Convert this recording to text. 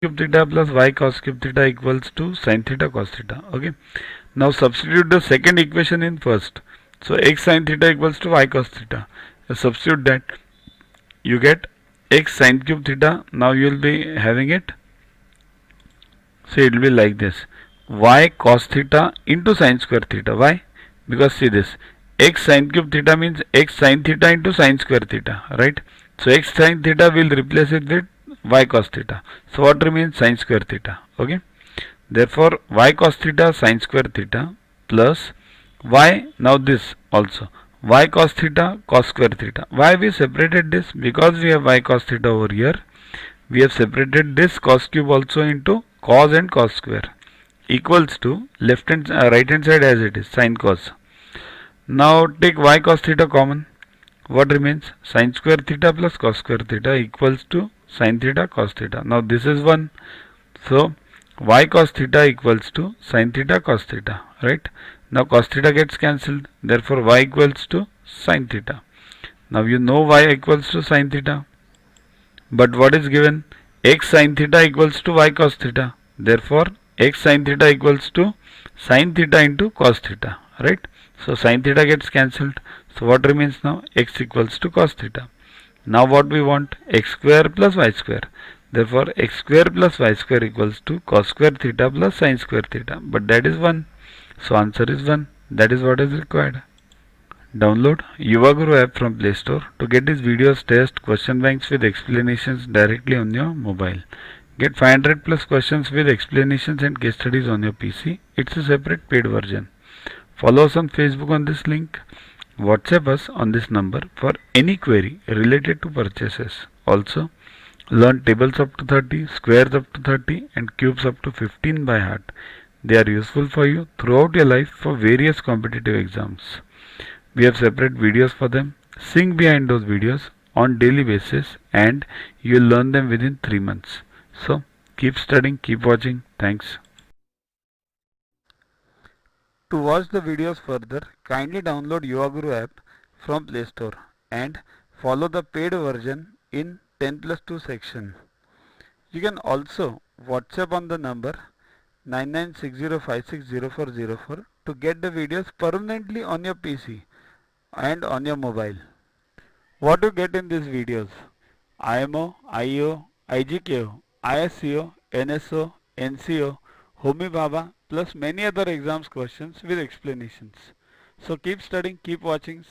cube theta plus y cos cube theta equals to sin theta cos theta. Okay. Now substitute the second equation in first. So x sin theta equals to y cos theta. Substitute that, you get x sin cube theta. Now you will be having it. So it will be like this: y cos theta into sin square theta. Why? Because see this, x sin cube theta means x sin theta into sin square theta, right? So x sin theta will replace it with y cos theta. So what remains? Sin square theta. Okay. Therefore y cos theta sin square theta plus y, now this also, y cos theta cos square theta. Why we separated this? Because we have y cos theta over here. We have separated this cos cube also into cos and cos square, equals to right hand side as it is, sin cos. Now take y cos theta common. What remains? Sin square theta plus cos square theta equals to sin theta cos theta. Now this is 1. So y cos theta equals to sin theta cos theta, right? Now cos theta gets cancelled. Therefore y equals to sin theta. Now you know y equals to sin theta. But what is given? X sin theta equals to y cos theta. Therefore x sin theta equals to sin theta into cos theta, right? So sin theta gets cancelled. So what remains now? X equals to cos theta. Now what we want? X square plus y square. Therefore x square plus y square equals to cos square theta plus sin square theta. But that is 1. So answer is 1. That is what is required. Download Yuva Guru app from Play Store to get these videos, test, question banks with explanations directly on your mobile. Get 500 plus questions with explanations and case studies on your PC. It's a separate paid version. Follow us on Facebook on this link. WhatsApp us on this number for any query related to purchases. Also, learn tables up to 30, squares up to 30 and cubes up to 15 by heart. They are useful for you throughout your life for various competitive exams. We have separate videos for them. Sing behind those videos on daily basis and you will learn them within 3 months. So keep studying, keep watching. Thanks. To watch the videos further, kindly download Yuva Guru app from Play Store and follow the paid version in 10+2 section. You can also WhatsApp on the number 9960560404 to get the videos permanently on your PC and on your mobile. What you get in these videos? IMO, IO, IGKO, ISCO, NSO, NCO, Homi Bhabha plus many other exams questions with explanations. So keep studying, keep watching.